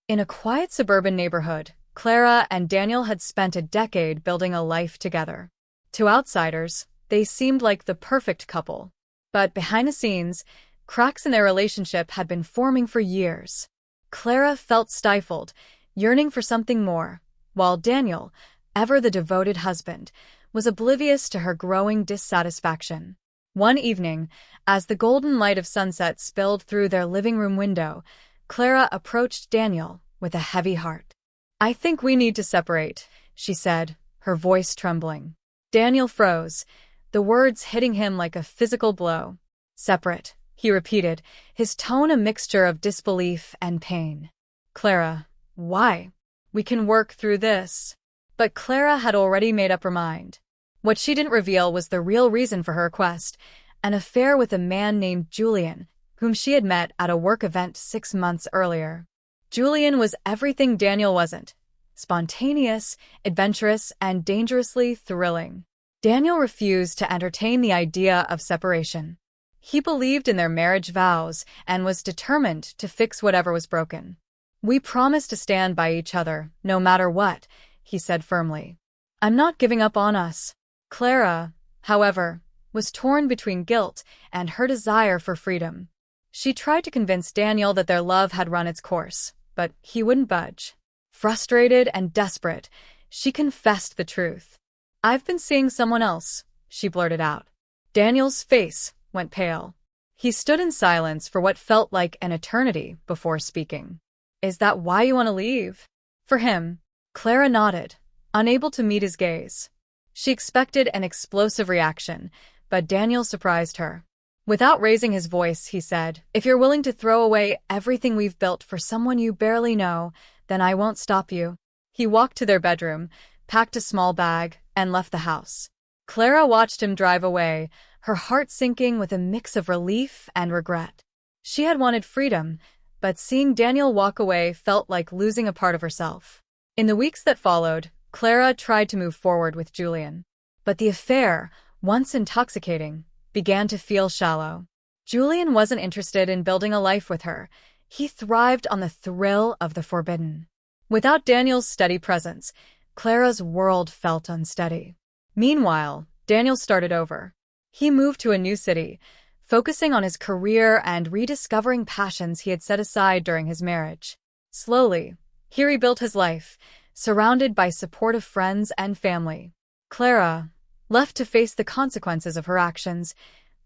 In a quiet suburban neighborhood, Clara and Daniel had spent a decade building a life together. To outsiders, they seemed like the perfect couple. But behind the scenes, cracks in their relationship had been forming for years. Clara felt stifled, yearning for something more, while Daniel, ever the devoted husband, was oblivious to her growing dissatisfaction. One evening, as the golden light of sunset spilled through their living room window, Clara approached Daniel with a heavy heart. "I think we need to separate," she said, her voice trembling. Daniel froze, the words hitting him like a physical blow. "Separate," he repeated, his tone a mixture of disbelief and pain. "Clara, why? We can work through this." But Clara had already made up her mind. What she didn't reveal was the real reason for her request, an affair with a man named Julian, whom she had met at a work event 6 months earlier. Julian was everything Daniel wasn't: spontaneous, adventurous, and dangerously thrilling. Daniel refused to entertain the idea of separation. He believed in their marriage vows and was determined to fix whatever was broken. "We promise to stand by each other, no matter what," he said firmly. "I'm not giving up on us." Clara, however, was torn between guilt and her desire for freedom. She tried to convince Daniel that their love had run its course, but he wouldn't budge. Frustrated and desperate, she confessed the truth. "I've been seeing someone else," she blurted out. Daniel's face went pale. He stood in silence for what felt like an eternity before speaking. "Is that why you want to leave?" For him, Clara nodded, unable to meet his gaze. She expected an explosive reaction, but Daniel surprised her. Without raising his voice, he said, "If you're willing to throw away everything we've built for someone you barely know, then I won't stop you." He walked to their bedroom, packed a small bag, and left the house. Clara watched him drive away, her heart sinking with a mix of relief and regret. She had wanted freedom, but seeing Daniel walk away felt like losing a part of herself. In the weeks that followed, Clara tried to move forward with Julian. But the affair, once intoxicating, began to feel shallow. Julian wasn't interested in building a life with her. He thrived on the thrill of the forbidden. Without Daniel's steady presence, Clara's world felt unsteady. Meanwhile, Daniel started over. He moved to a new city, focusing on his career and rediscovering passions he had set aside during his marriage. Slowly, he rebuilt his life, surrounded by supportive friends and family. Clara, left to face the consequences of her actions,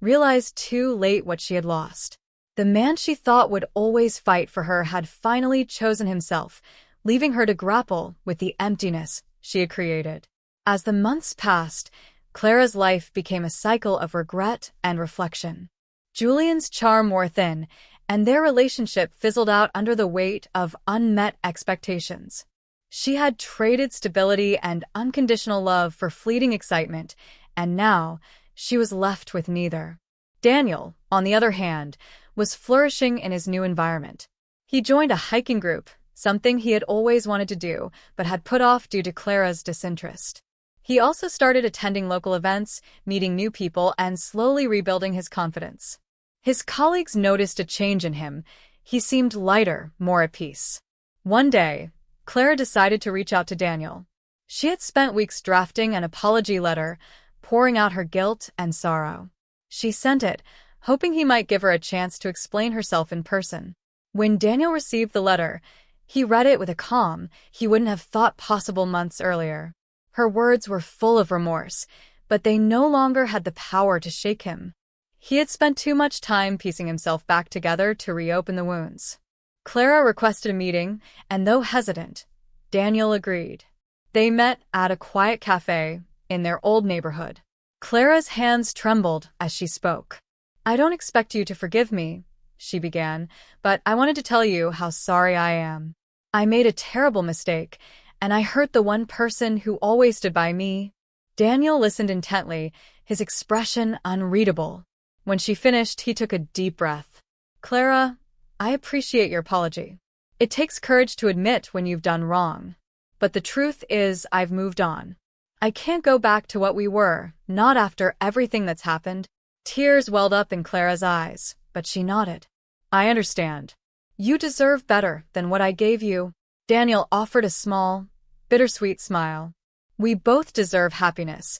realized too late what she had lost. The man she thought would always fight for her had finally chosen himself, leaving her to grapple with the emptiness she had created. As the months passed, Clara's life became a cycle of regret and reflection. Julian's charm wore thin, and their relationship fizzled out under the weight of unmet expectations. She had traded stability and unconditional love for fleeting excitement, and now she was left with neither. Daniel, on the other hand, was flourishing in his new environment. He joined a hiking group, something he had always wanted to do, but had put off due to Clara's disinterest. He also started attending local events, meeting new people, and slowly rebuilding his confidence. His colleagues noticed a change in him. He seemed lighter, more at peace. One day, Clara decided to reach out to Daniel. She had spent weeks drafting an apology letter, pouring out her guilt and sorrow. She sent it, hoping he might give her a chance to explain herself in person. When Daniel received the letter, he read it with a calm he wouldn't have thought possible months earlier. Her words were full of remorse, but they no longer had the power to shake him. He had spent too much time piecing himself back together to reopen the wounds. Clara requested a meeting, and though hesitant, Daniel agreed. They met at a quiet cafe in their old neighborhood. Clara's hands trembled as she spoke. "I don't expect you to forgive me," she began, "but I wanted to tell you how sorry I am. I made a terrible mistake, and I hurt the one person who always stood by me." Daniel listened intently, his expression unreadable. When she finished, he took a deep breath. "Clara, I appreciate your apology. It takes courage to admit when you've done wrong. But the truth is, I've moved on. I can't go back to what we were, not after everything that's happened." Tears welled up in Clara's eyes, but she nodded. "I understand. You deserve better than what I gave you. Daniel offered a small, bittersweet smile. We both deserve happiness,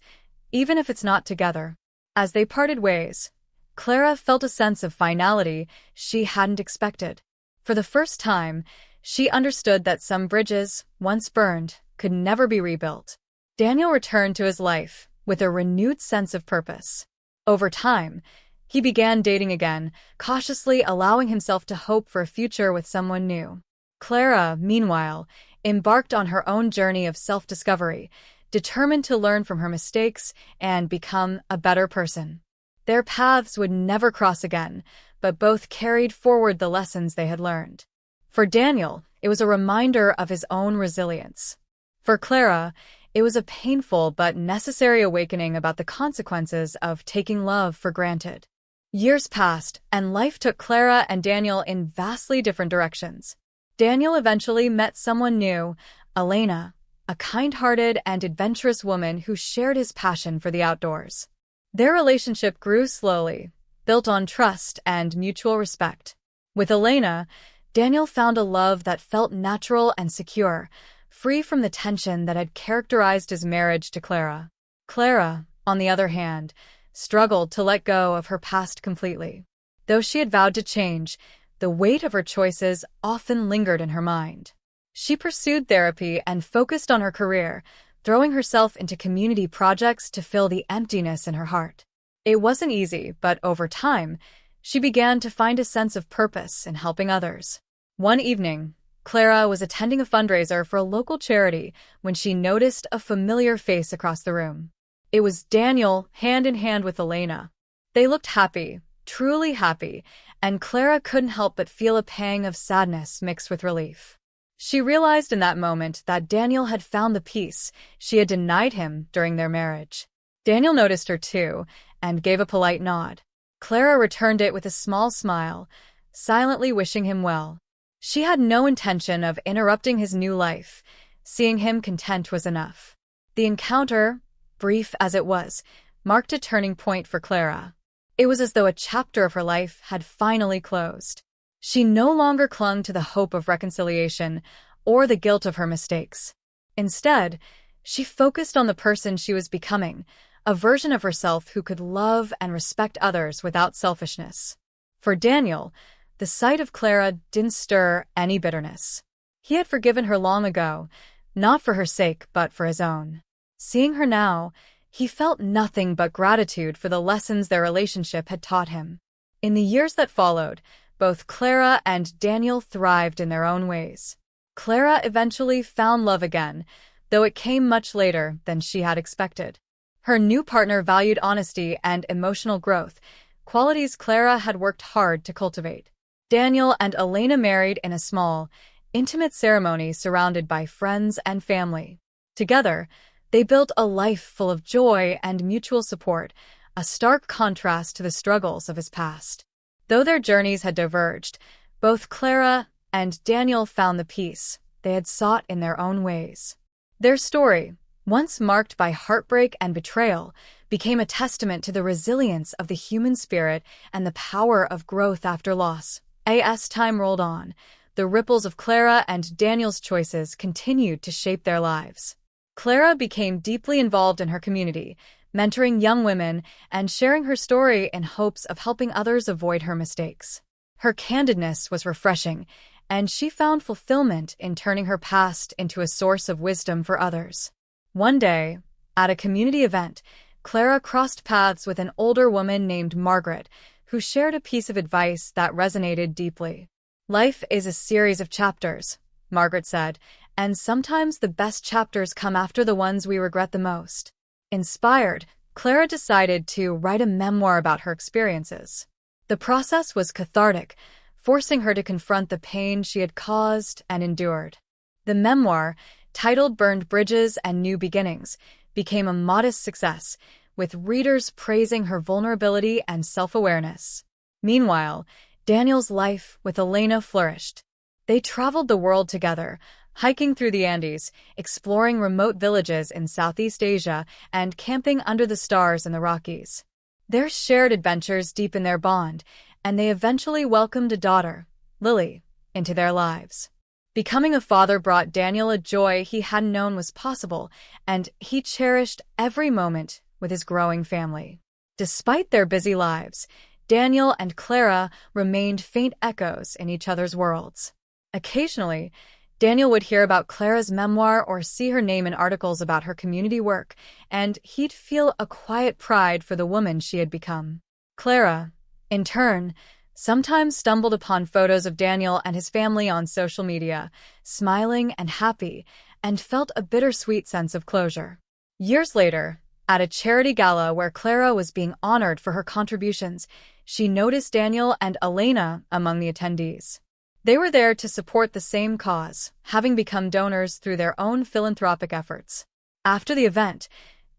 even if it's not together. As they parted ways, Clara felt a sense of finality she hadn't expected. For the first time, she understood that some bridges, once burned, could never be rebuilt. Daniel returned to his life with a renewed sense of purpose. Over time, he began dating again, cautiously allowing himself to hope for a future with someone new. Clara, meanwhile, embarked on her own journey of self-discovery, determined to learn from her mistakes and become a better person. Their paths would never cross again, but both carried forward the lessons they had learned. For Daniel, it was a reminder of his own resilience. For Clara, it was a painful but necessary awakening about the consequences of taking love for granted. Years passed, and life took Clara and Daniel in vastly different directions. Daniel eventually met someone new, Elena, a kind-hearted and adventurous woman who shared his passion for the outdoors. Their relationship grew slowly, built on trust and mutual respect. With Elena, Daniel found a love that felt natural and secure, free from the tension that had characterized his marriage to Clara. Clara, on the other hand, struggled to let go of her past completely. Though she had vowed to change, the weight of her choices often lingered in her mind. She pursued therapy and focused on her career, throwing herself into community projects to fill the emptiness in her heart. It wasn't easy, but over time, she began to find a sense of purpose in helping others. One evening, Clara was attending a fundraiser for a local charity when she noticed a familiar face across the room. It was Daniel, hand in hand with Elena. They looked happy, truly happy, and Clara couldn't help but feel a pang of sadness mixed with relief. She realized in that moment that Daniel had found the peace she had denied him during their marriage. Daniel noticed her too, and gave a polite nod. Clara returned it with a small smile, silently wishing him well. She had no intention of interrupting his new life. Seeing him content was enough. The encounter, brief as it was, marked a turning point for Clara. It was as though a chapter of her life had finally closed. She no longer clung to the hope of reconciliation or the guilt of her mistakes. Instead, she focused on the person she was becoming, a version of herself who could love and respect others without selfishness. For Daniel, the sight of Clara didn't stir any bitterness. He had forgiven her long ago, not for her sake but for his own. Seeing her now, he felt nothing but gratitude for the lessons their relationship had taught him. In the years that followed, both Clara and Daniel thrived in their own ways. Clara eventually found love again, though it came much later than she had expected. Her new partner valued honesty and emotional growth, qualities Clara had worked hard to cultivate. Daniel and Elena married in a small, intimate ceremony surrounded by friends and family. Together, they built a life full of joy and mutual support, a stark contrast to the struggles of his past. Though their journeys had diverged, both Clara and Daniel found the peace they had sought in their own ways. Their story, once marked by heartbreak and betrayal, became a testament to the resilience of the human spirit and the power of growth after loss. As time rolled on, the ripples of Clara and Daniel's choices continued to shape their lives. Clara became deeply involved in her community, mentoring young women and sharing her story in hopes of helping others avoid her mistakes. Her candidness was refreshing, and she found fulfillment in turning her past into a source of wisdom for others. One day, at a community event, Clara crossed paths with an older woman named Margaret, who shared a piece of advice that resonated deeply. "Life is a series of chapters," Margaret said, "and sometimes the best chapters come after the ones we regret the most." Inspired, Clara decided to write a memoir about her experiences. The process was cathartic, forcing her to confront the pain she had caused and endured. The memoir, titled Burned Bridges and New Beginnings, became a modest success, with readers praising her vulnerability and self-awareness. Meanwhile, Daniel's life with Elena flourished. They traveled the world together, hiking through the Andes, exploring remote villages in Southeast Asia, and camping under the stars in the Rockies. Their shared adventures deepened their bond, and they eventually welcomed a daughter, Lily, into their lives. Becoming a father brought Daniel a joy he hadn't known was possible, and he cherished every moment with his growing family. Despite their busy lives, Daniel and Clara remained faint echoes in each other's worlds. Occasionally, Daniel would hear about Clara's memoir or see her name in articles about her community work, and he'd feel a quiet pride for the woman she had become. Clara, in turn, sometimes stumbled upon photos of Daniel and his family on social media, smiling and happy, and felt a bittersweet sense of closure. Years later, at a charity gala where Clara was being honored for her contributions, she noticed Daniel and Elena among the attendees. They were there to support the same cause, having become donors through their own philanthropic efforts. After the event,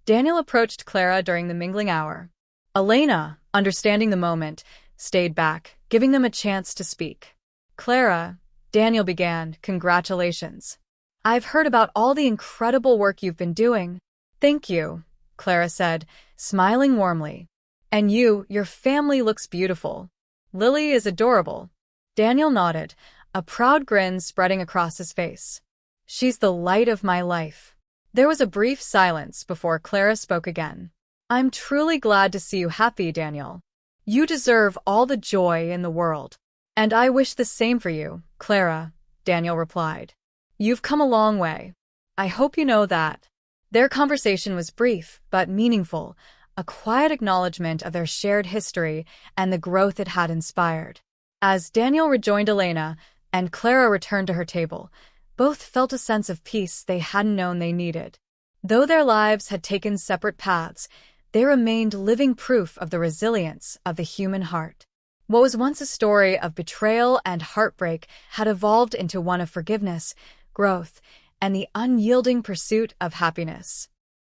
Daniel approached Clara during the mingling hour. Elena, understanding the moment, stayed back, giving them a chance to speak. "Clara," Daniel began, "congratulations. I've heard about all the incredible work you've been doing." "Thank you," Clara said, smiling warmly. "And your family looks beautiful. Lily is adorable." Daniel nodded, a proud grin spreading across his face. "She's the light of my life." There was a brief silence before Clara spoke again. "I'm truly glad to see you happy, Daniel. You deserve all the joy in the world." "And I wish the same for you, Clara," Daniel replied. "You've come a long way. I hope you know that." Their conversation was brief but meaningful, a quiet acknowledgement of their shared history and the growth it had inspired. As Daniel rejoined Elena and Clara returned to her table, both felt a sense of peace they hadn't known they needed. Though their lives had taken separate paths, they remained living proof of the resilience of the human heart. What was once a story of betrayal and heartbreak had evolved into one of forgiveness, growth, and the unyielding pursuit of happiness.